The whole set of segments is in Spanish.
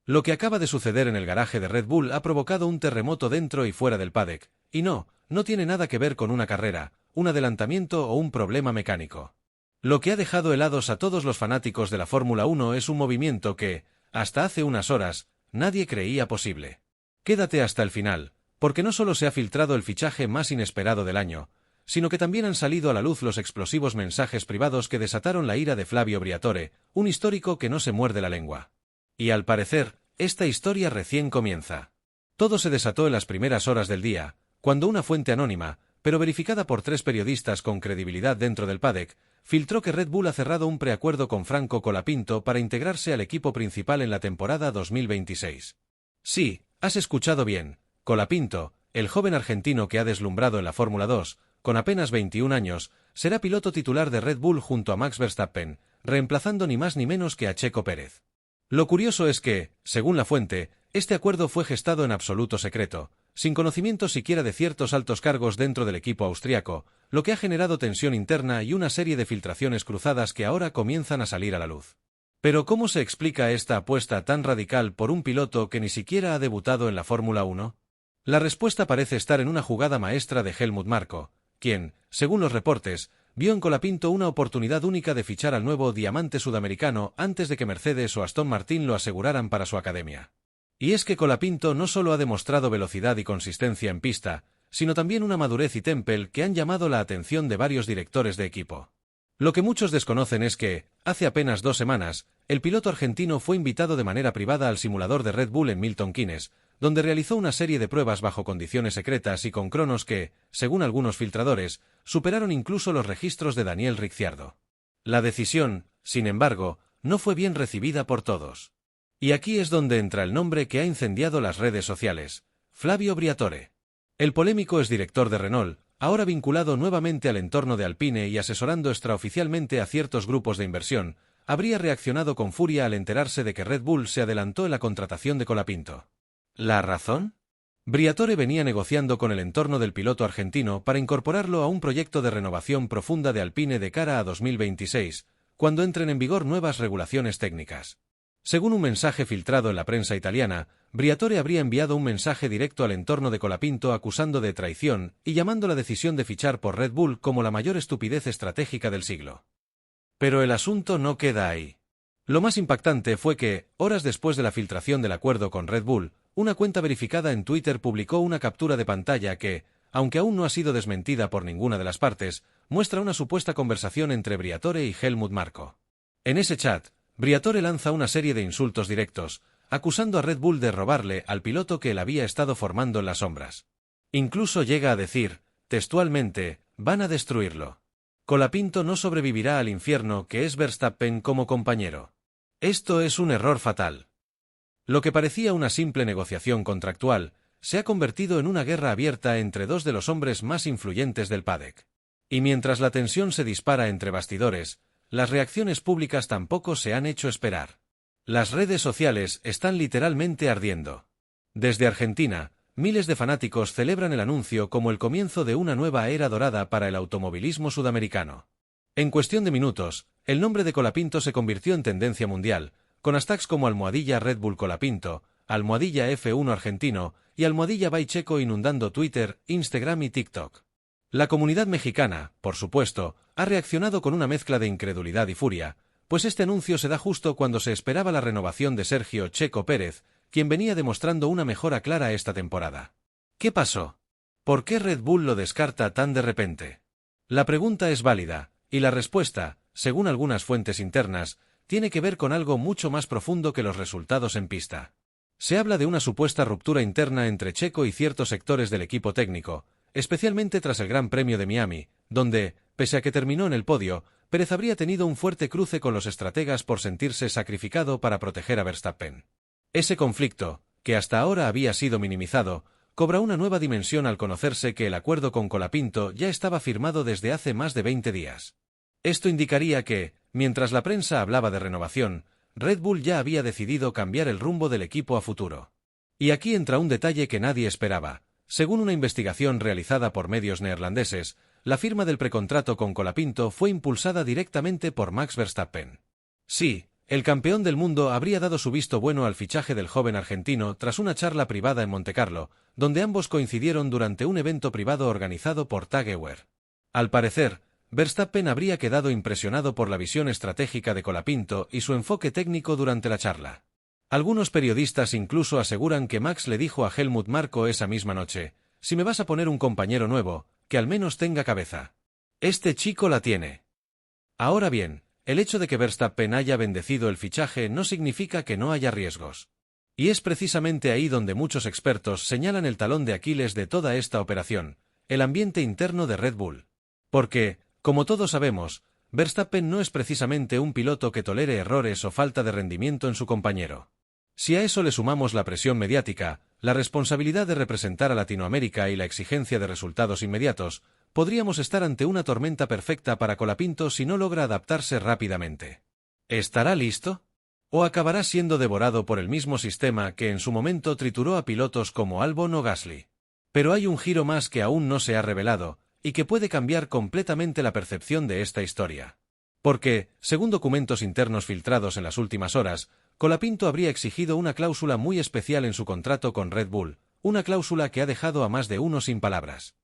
Lo que acaba de suceder en el garaje de Red Bull ha provocado un terremoto dentro y fuera del paddock, y no tiene nada que ver con una carrera, un adelantamiento o un problema mecánico. Lo que ha dejado helados a todos los fanáticos de la Fórmula 1 es un movimiento que, hasta hace unas horas, nadie creía posible. Quédate hasta el final, porque no solo se ha filtrado el fichaje más inesperado del año, sino que también han salido a la luz los explosivos mensajes privados que desataron la ira de Flavio Briatore, un histórico que no se muerde la lengua. Y al parecer, esta historia recién comienza. Todo se desató en las primeras horas del día, cuando una fuente anónima, pero verificada por 3 periodistas con credibilidad dentro del paddock, filtró que Red Bull ha cerrado un preacuerdo con Franco Colapinto para integrarse al equipo principal en la temporada 2026. Sí, has escuchado bien, Colapinto, el joven argentino que ha deslumbrado en la Fórmula 2, con apenas 21 años, será piloto titular de Red Bull junto a Max Verstappen, reemplazando ni más ni menos que a Checo Pérez. Lo curioso es que, según la fuente, este acuerdo fue gestado en absoluto secreto, sin conocimiento siquiera de ciertos altos cargos dentro del equipo austriaco, lo que ha generado tensión interna y una serie de filtraciones cruzadas que ahora comienzan a salir a la luz. Pero ¿cómo se explica esta apuesta tan radical por un piloto que ni siquiera ha debutado en la Fórmula 1? La respuesta parece estar en una jugada maestra de Helmut Marko, quien, según los reportes, vio en Colapinto una oportunidad única de fichar al nuevo diamante sudamericano antes de que Mercedes o Aston Martin lo aseguraran para su academia. Y es que Colapinto no solo ha demostrado velocidad y consistencia en pista, sino también una madurez y temple que han llamado la atención de varios directores de equipo. Lo que muchos desconocen es que, hace apenas 2 semanas, el piloto argentino fue invitado de manera privada al simulador de Red Bull en Milton Keynes, donde realizó una serie de pruebas bajo condiciones secretas y con cronos que, según algunos filtradores, superaron incluso los registros de Daniel Ricciardo. La decisión, sin embargo, no fue bien recibida por todos. Y aquí es donde entra el nombre que ha incendiado las redes sociales, Flavio Briatore. El polémico exdirector de Renault, ahora vinculado nuevamente al entorno de Alpine y asesorando extraoficialmente a ciertos grupos de inversión, habría reaccionado con furia al enterarse de que Red Bull se adelantó en la contratación de Colapinto. ¿La razón? Briatore venía negociando con el entorno del piloto argentino para incorporarlo a un proyecto de renovación profunda de Alpine de cara a 2026, cuando entren en vigor nuevas regulaciones técnicas. Según un mensaje filtrado en la prensa italiana, Briatore habría enviado un mensaje directo al entorno de Colapinto acusando de traición y llamando la decisión de fichar por Red Bull como la mayor estupidez estratégica del siglo. Pero el asunto no queda ahí. Lo más impactante fue que, horas después de la filtración del acuerdo con Red Bull, una cuenta verificada en Twitter publicó una captura de pantalla que, aunque aún no ha sido desmentida por ninguna de las partes, muestra una supuesta conversación entre Briatore y Helmut Marko. En ese chat, Briatore lanza una serie de insultos directos, acusando a Red Bull de robarle al piloto que él había estado formando en las sombras. Incluso llega a decir, textualmente, van a destruirlo. Colapinto no sobrevivirá al infierno que es Verstappen como compañero. Esto es un error fatal. Lo que parecía una simple negociación contractual, se ha convertido en una guerra abierta entre 2 de los hombres más influyentes del paddock. Y mientras la tensión se dispara entre bastidores, las reacciones públicas tampoco se han hecho esperar. Las redes sociales están literalmente ardiendo. Desde Argentina, miles de fanáticos celebran el anuncio como el comienzo de una nueva era dorada para el automovilismo sudamericano. En cuestión de minutos, el nombre de Colapinto se convirtió en tendencia mundial, con hashtags como almohadilla Red Bull Colapinto, almohadilla F1 argentino y almohadilla by Checo inundando Twitter, Instagram y TikTok. La comunidad mexicana, por supuesto, ha reaccionado con una mezcla de incredulidad y furia, pues este anuncio se da justo cuando se esperaba la renovación de Sergio Checo Pérez, quien venía demostrando una mejora clara esta temporada. ¿Qué pasó? ¿Por qué Red Bull lo descarta tan de repente? La pregunta es válida, y la respuesta, según algunas fuentes internas, tiene que ver con algo mucho más profundo que los resultados en pista. Se habla de una supuesta ruptura interna entre Checo y ciertos sectores del equipo técnico, especialmente tras el Gran Premio de Miami, donde, pese a que terminó en el podio, Pérez habría tenido un fuerte cruce con los estrategas por sentirse sacrificado para proteger a Verstappen. Ese conflicto, que hasta ahora había sido minimizado, cobra una nueva dimensión al conocerse que el acuerdo con Colapinto ya estaba firmado desde hace más de 20 días. Esto indicaría que, mientras la prensa hablaba de renovación, Red Bull ya había decidido cambiar el rumbo del equipo a futuro. Y aquí entra un detalle que nadie esperaba. Según una investigación realizada por medios neerlandeses, la firma del precontrato con Colapinto fue impulsada directamente por Max Verstappen. Sí, el campeón del mundo habría dado su visto bueno al fichaje del joven argentino tras una charla privada en Montecarlo, donde ambos coincidieron durante un evento privado organizado por TAG Heuer. Al parecer, Verstappen habría quedado impresionado por la visión estratégica de Colapinto y su enfoque técnico durante la charla. Algunos periodistas incluso aseguran que Max le dijo a Helmut Marko esa misma noche: «Si me vas a poner un compañero nuevo, que al menos tenga cabeza. Este chico la tiene». Ahora bien, el hecho de que Verstappen haya bendecido el fichaje no significa que no haya riesgos. Y es precisamente ahí donde muchos expertos señalan el talón de Aquiles de toda esta operación, el ambiente interno de Red Bull. Porque, como todos sabemos, Verstappen no es precisamente un piloto que tolere errores o falta de rendimiento en su compañero. Si a eso le sumamos la presión mediática, la responsabilidad de representar a Latinoamérica y la exigencia de resultados inmediatos, podríamos estar ante una tormenta perfecta para Colapinto si no logra adaptarse rápidamente. ¿Estará listo? ¿O acabará siendo devorado por el mismo sistema que en su momento trituró a pilotos como Albon o Gasly? Pero hay un giro más que aún no se ha revelado, y que puede cambiar completamente la percepción de esta historia. Porque, según documentos internos filtrados en las últimas horas, Colapinto habría exigido una cláusula muy especial en su contrato con Red Bull, una cláusula que ha dejado a más de uno sin palabras.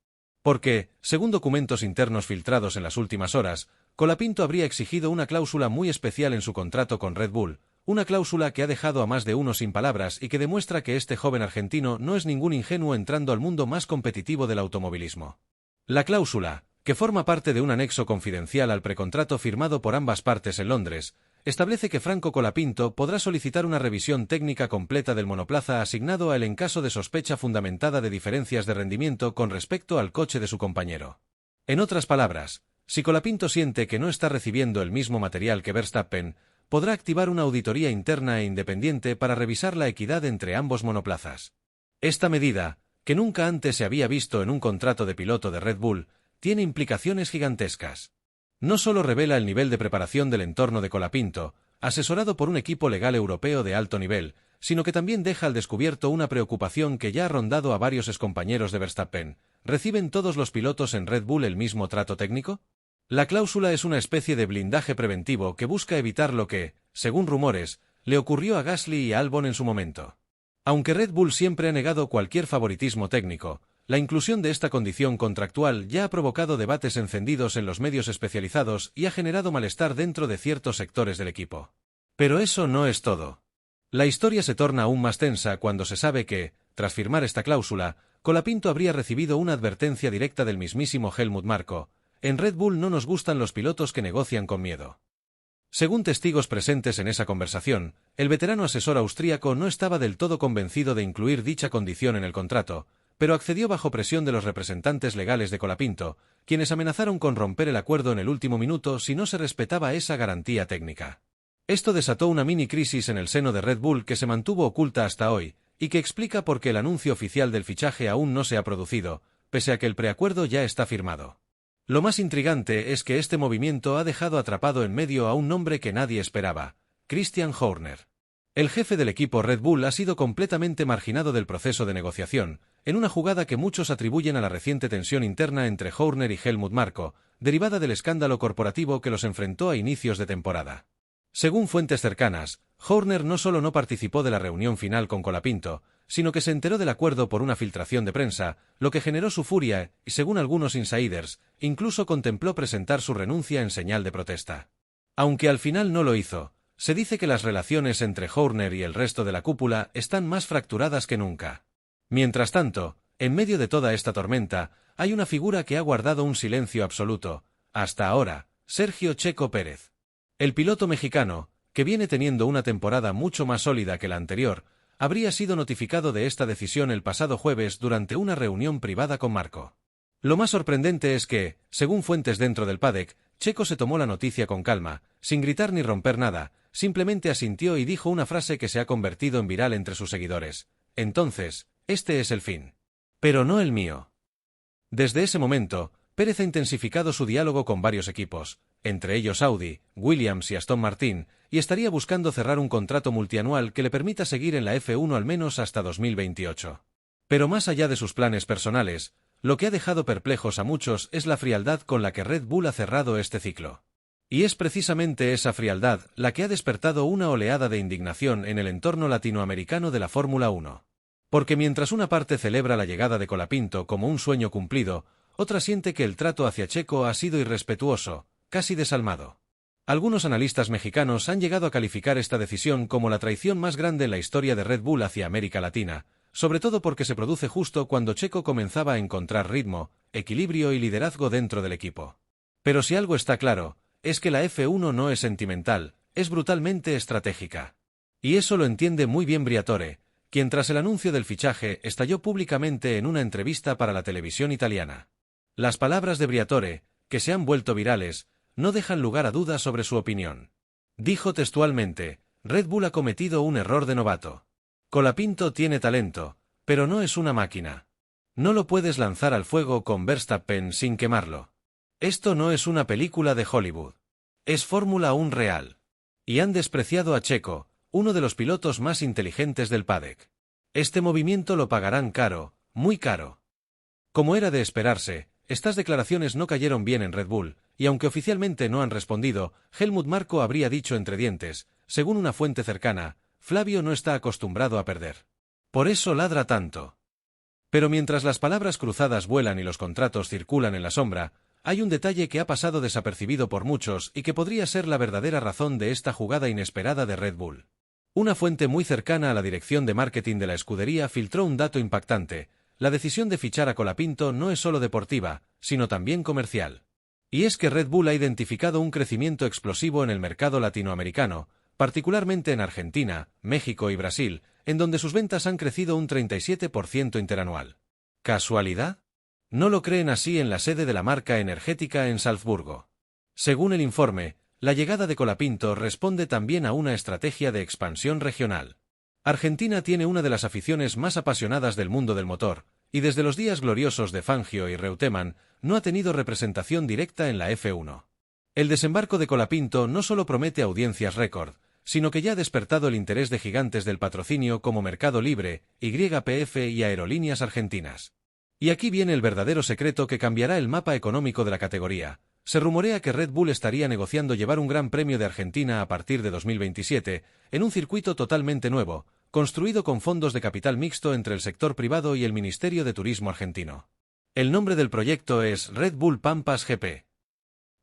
Porque, según documentos internos filtrados en las últimas horas, Colapinto habría exigido una cláusula muy especial en su contrato con Red Bull, una cláusula que ha dejado a más de uno sin palabras y que demuestra que este joven argentino no es ningún ingenuo entrando al mundo más competitivo del automovilismo. La cláusula, que forma parte de un anexo confidencial al precontrato firmado por ambas partes en Londres, establece que Franco Colapinto podrá solicitar una revisión técnica completa del monoplaza asignado a él en caso de sospecha fundamentada de diferencias de rendimiento con respecto al coche de su compañero. En otras palabras, si Colapinto siente que no está recibiendo el mismo material que Verstappen, podrá activar una auditoría interna e independiente para revisar la equidad entre ambos monoplazas. Esta medida, que nunca antes se había visto en un contrato de piloto de Red Bull, tiene implicaciones gigantescas. No solo revela el nivel de preparación del entorno de Colapinto, asesorado por un equipo legal europeo de alto nivel, sino que también deja al descubierto una preocupación que ya ha rondado a varios excompañeros de Verstappen. ¿Reciben todos los pilotos en Red Bull el mismo trato técnico? La cláusula es una especie de blindaje preventivo que busca evitar lo que, según rumores, le ocurrió a Gasly y a Albon en su momento. Aunque Red Bull siempre ha negado cualquier favoritismo técnico, la inclusión de esta condición contractual ya ha provocado debates encendidos en los medios especializados y ha generado malestar dentro de ciertos sectores del equipo. Pero eso no es todo. La historia se torna aún más tensa cuando se sabe que, tras firmar esta cláusula, Colapinto habría recibido una advertencia directa del mismísimo Helmut Marko: «En Red Bull no nos gustan los pilotos que negocian con miedo». Según testigos presentes en esa conversación, el veterano asesor austríaco no estaba del todo convencido de incluir dicha condición en el contrato, pero accedió bajo presión de los representantes legales de Colapinto, quienes amenazaron con romper el acuerdo en el último minuto si no se respetaba esa garantía técnica. Esto desató una mini crisis en el seno de Red Bull que se mantuvo oculta hasta hoy, y que explica por qué el anuncio oficial del fichaje aún no se ha producido, pese a que el preacuerdo ya está firmado. Lo más intrigante es que este movimiento ha dejado atrapado en medio a un nombre que nadie esperaba: Christian Horner. El jefe del equipo Red Bull ha sido completamente marginado del proceso de negociación, en una jugada que muchos atribuyen a la reciente tensión interna entre Horner y Helmut Marko, derivada del escándalo corporativo que los enfrentó a inicios de temporada. Según fuentes cercanas, Horner no solo no participó de la reunión final con Colapinto, sino que se enteró del acuerdo por una filtración de prensa, lo que generó su furia y, según algunos insiders, incluso contempló presentar su renuncia en señal de protesta. Aunque al final no lo hizo, se dice que las relaciones entre Horner y el resto de la cúpula están más fracturadas que nunca. Mientras tanto, en medio de toda esta tormenta, hay una figura que ha guardado un silencio absoluto, hasta ahora: Sergio Checo Pérez. El piloto mexicano, que viene teniendo una temporada mucho más sólida que la anterior, habría sido notificado de esta decisión el pasado jueves durante una reunión privada con Marko. Lo más sorprendente es que, según fuentes dentro del paddock, Checo se tomó la noticia con calma, sin gritar ni romper nada, simplemente asintió y dijo una frase que se ha convertido en viral entre sus seguidores: «Entonces, este es el fin. Pero no el mío». Desde ese momento, Pérez ha intensificado su diálogo con varios equipos, entre ellos Audi, Williams y Aston Martin, y estaría buscando cerrar un contrato multianual que le permita seguir en la F1 al menos hasta 2028. Pero más allá de sus planes personales, lo que ha dejado perplejos a muchos es la frialdad con la que Red Bull ha cerrado este ciclo. Y es precisamente esa frialdad la que ha despertado una oleada de indignación en el entorno latinoamericano de la Fórmula 1. Porque mientras una parte celebra la llegada de Colapinto como un sueño cumplido, otra siente que el trato hacia Checo ha sido irrespetuoso, casi desalmado. Algunos analistas mexicanos han llegado a calificar esta decisión como la traición más grande en la historia de Red Bull hacia América Latina, sobre todo porque se produce justo cuando Checo comenzaba a encontrar ritmo, equilibrio y liderazgo dentro del equipo. Pero si algo está claro, es que la F1 no es sentimental, es brutalmente estratégica. Y eso lo entiende muy bien Briatore, quien tras el anuncio del fichaje estalló públicamente en una entrevista para la televisión italiana. Las palabras de Briatore, que se han vuelto virales, no dejan lugar a dudas sobre su opinión. Dijo textualmente: Red Bull ha cometido un error de novato. Colapinto tiene talento, pero no es una máquina. No lo puedes lanzar al fuego con Verstappen sin quemarlo. Esto no es una película de Hollywood. Es Fórmula 1 real. Y han despreciado a Checo, uno de los pilotos más inteligentes del paddock. Este movimiento lo pagarán caro, muy caro. Como era de esperarse, estas declaraciones no cayeron bien en Red Bull, y aunque oficialmente no han respondido, Helmut Marko habría dicho entre dientes, según una fuente cercana: Flavio no está acostumbrado a perder. Por eso ladra tanto. Pero mientras las palabras cruzadas vuelan y los contratos circulan en la sombra, hay un detalle que ha pasado desapercibido por muchos y que podría ser la verdadera razón de esta jugada inesperada de Red Bull. Una fuente muy cercana a la dirección de marketing de la escudería filtró un dato impactante: la decisión de fichar a Colapinto no es solo deportiva, sino también comercial. Y es que Red Bull ha identificado un crecimiento explosivo en el mercado latinoamericano, particularmente en Argentina, México y Brasil, en donde sus ventas han crecido un 37% interanual. ¿Casualidad? No lo creen así en la sede de la marca energética en Salzburgo. Según el informe, la llegada de Colapinto responde también a una estrategia de expansión regional. Argentina tiene una de las aficiones más apasionadas del mundo del motor, y desde los días gloriosos de Fangio y Reutemann no ha tenido representación directa en la F1. El desembarco de Colapinto no solo promete audiencias récord, sino que ya ha despertado el interés de gigantes del patrocinio como Mercado Libre, YPF y Aerolíneas Argentinas. Y aquí viene el verdadero secreto que cambiará el mapa económico de la categoría. Se rumorea que Red Bull estaría negociando llevar un Gran Premio de Argentina a partir de 2027, en un circuito totalmente nuevo, construido con fondos de capital mixto entre el sector privado y el Ministerio de Turismo argentino. El nombre del proyecto es Red Bull Pampas GP.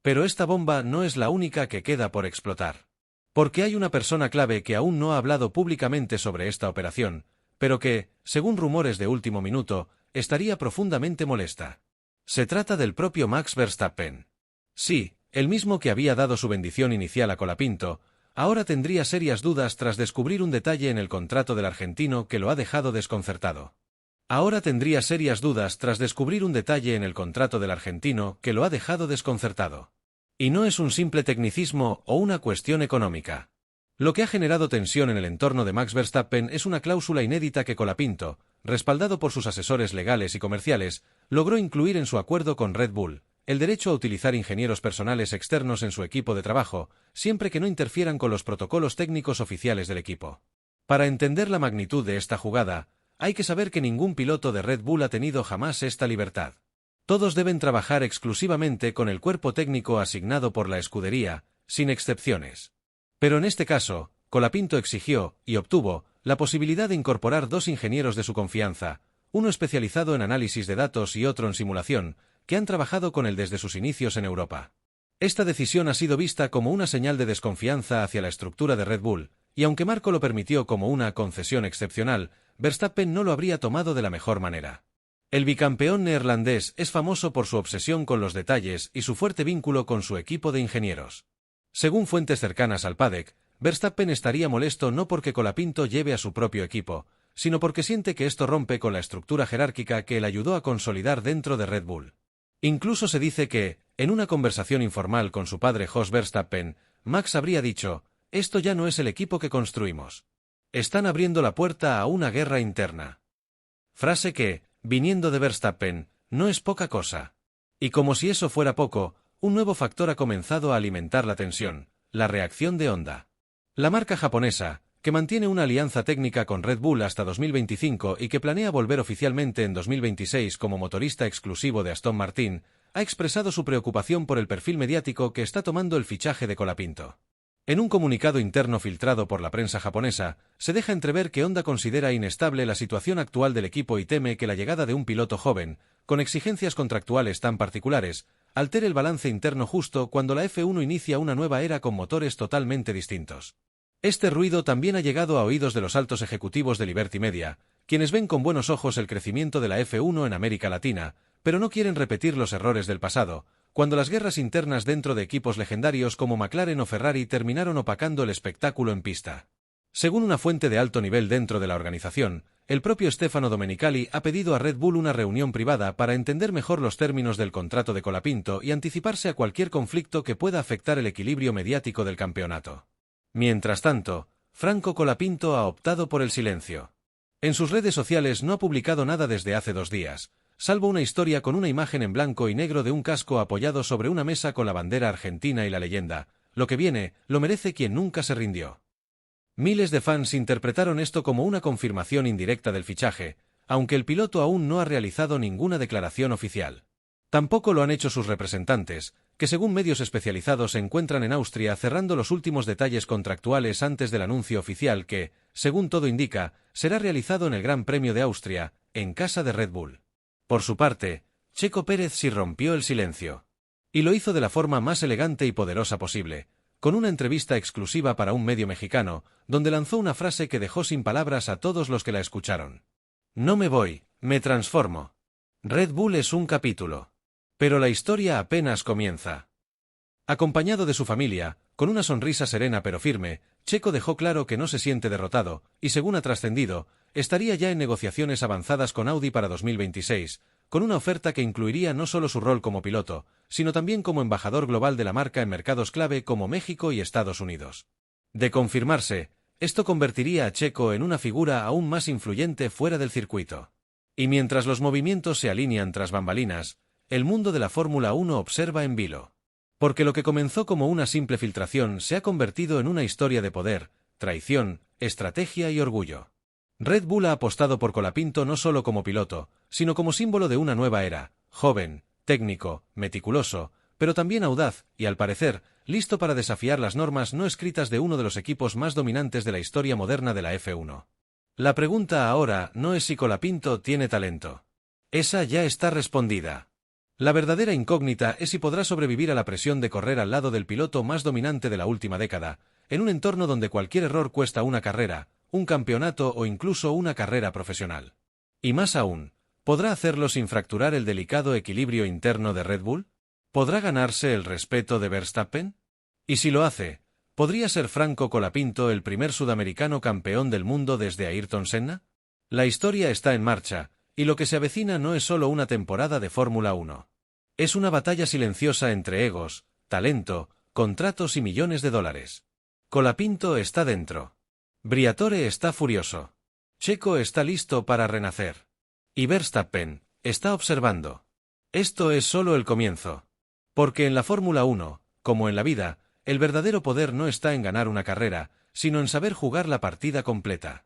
Pero esta bomba no es la única que queda por explotar. Porque hay una persona clave que aún no ha hablado públicamente sobre esta operación, pero que, según rumores de último minuto, estaría profundamente molesta. Se trata del propio Max Verstappen. Sí, el mismo que había dado su bendición inicial a Colapinto, ahora tendría serias dudas tras descubrir un detalle en el contrato del argentino que lo ha dejado desconcertado. Y no es un simple tecnicismo o una cuestión económica. Lo que ha generado tensión en el entorno de Max Verstappen es una cláusula inédita que Colapinto, respaldado por sus asesores legales y comerciales, logró incluir en su acuerdo con Red Bull: el derecho a utilizar ingenieros personales externos en su equipo de trabajo, siempre que no interfieran con los protocolos técnicos oficiales del equipo. Para entender la magnitud de esta jugada, hay que saber que ningún piloto de Red Bull ha tenido jamás esta libertad. Todos deben trabajar exclusivamente con el cuerpo técnico asignado por la escudería, sin excepciones. Pero en este caso, Colapinto exigió, y obtuvo, la posibilidad de incorporar 2 ingenieros de su confianza, uno especializado en análisis de datos y otro en simulación, que han trabajado con él desde sus inicios en Europa. Esta decisión ha sido vista como una señal de desconfianza hacia la estructura de Red Bull, y aunque Marko lo permitió como una concesión excepcional, Verstappen no lo habría tomado de la mejor manera. El bicampeón neerlandés es famoso por su obsesión con los detalles y su fuerte vínculo con su equipo de ingenieros. Según fuentes cercanas al paddock, Verstappen estaría molesto no porque Colapinto lleve a su propio equipo, sino porque siente que esto rompe con la estructura jerárquica que él ayudó a consolidar dentro de Red Bull. Incluso se dice que, en una conversación informal con su padre Jos Verstappen, Max habría dicho: «Esto ya no es el equipo que construimos. Están abriendo la puerta a una guerra interna». Frase que, viniendo de Verstappen, no es poca cosa. Y como si eso fuera poco, un nuevo factor ha comenzado a alimentar la tensión: la reacción de Honda. La marca japonesa, que mantiene una alianza técnica con Red Bull hasta 2025 y que planea volver oficialmente en 2026 como motorista exclusivo de Aston Martin, ha expresado su preocupación por el perfil mediático que está tomando el fichaje de Colapinto. En un comunicado interno filtrado por la prensa japonesa, se deja entrever que Honda considera inestable la situación actual del equipo y teme que la llegada de un piloto joven, con exigencias contractuales tan particulares, altere el balance interno justo cuando la F1 inicia una nueva era con motores totalmente distintos. Este ruido también ha llegado a oídos de los altos ejecutivos de Liberty Media, quienes ven con buenos ojos el crecimiento de la F1 en América Latina, pero no quieren repetir los errores del pasado, cuando las guerras internas dentro de equipos legendarios como McLaren o Ferrari terminaron opacando el espectáculo en pista. Según una fuente de alto nivel dentro de la organización, el propio Stefano Domenicali ha pedido a Red Bull una reunión privada para entender mejor los términos del contrato de Colapinto y anticiparse a cualquier conflicto que pueda afectar el equilibrio mediático del campeonato. Mientras tanto, Franco Colapinto ha optado por el silencio. En sus redes sociales no ha publicado nada desde hace 2 días, salvo una historia con una imagen en blanco y negro de un casco apoyado sobre una mesa con la bandera argentina y la leyenda: "Lo que viene, lo merece quien nunca se rindió". Miles de fans interpretaron esto como una confirmación indirecta del fichaje, aunque el piloto aún no ha realizado ninguna declaración oficial. Tampoco lo han hecho sus representantes, que según medios especializados se encuentran en Austria cerrando los últimos detalles contractuales antes del anuncio oficial que, según todo indica, será realizado en el Gran Premio de Austria, en casa de Red Bull. Por su parte, Checo Pérez sí rompió el silencio. Y lo hizo de la forma más elegante y poderosa posible, con una entrevista exclusiva para un medio mexicano, donde lanzó una frase que dejó sin palabras a todos los que la escucharon. "No me voy, me transformo. Red Bull es un capítulo. Pero la historia apenas comienza". Acompañado de su familia, con una sonrisa serena pero firme, Checo dejó claro que no se siente derrotado, y según ha trascendido, estaría ya en negociaciones avanzadas con Audi para 2026, con una oferta que incluiría no solo su rol como piloto, sino también como embajador global de la marca en mercados clave como México y Estados Unidos. De confirmarse, esto convertiría a Checo en una figura aún más influyente fuera del circuito. Y mientras los movimientos se alinean tras bambalinas, el mundo de la Fórmula 1 observa en vilo. Porque lo que comenzó como una simple filtración se ha convertido en una historia de poder, traición, estrategia y orgullo. Red Bull ha apostado por Colapinto no solo como piloto, sino como símbolo de una nueva era: joven, técnico, meticuloso, pero también audaz y, al parecer, listo para desafiar las normas no escritas de uno de los equipos más dominantes de la historia moderna de la F1. La pregunta ahora no es si Colapinto tiene talento. Esa ya está respondida. La verdadera incógnita es si podrá sobrevivir a la presión de correr al lado del piloto más dominante de la última década, en un entorno donde cualquier error cuesta una carrera, un campeonato o incluso una carrera profesional. Y más aún, ¿podrá hacerlo sin fracturar el delicado equilibrio interno de Red Bull? ¿Podrá ganarse el respeto de Verstappen? Y si lo hace, ¿podría ser Franco Colapinto el primer sudamericano campeón del mundo desde Ayrton Senna? La historia está en marcha, y lo que se avecina no es solo una temporada de Fórmula 1. Es una batalla silenciosa entre egos, talento, contratos y millones de dólares. Colapinto está dentro. Briatore está furioso. Checo está listo para renacer. Y Verstappen está observando. Esto es solo el comienzo. Porque en la Fórmula 1, como en la vida, el verdadero poder no está en ganar una carrera, sino en saber jugar la partida completa.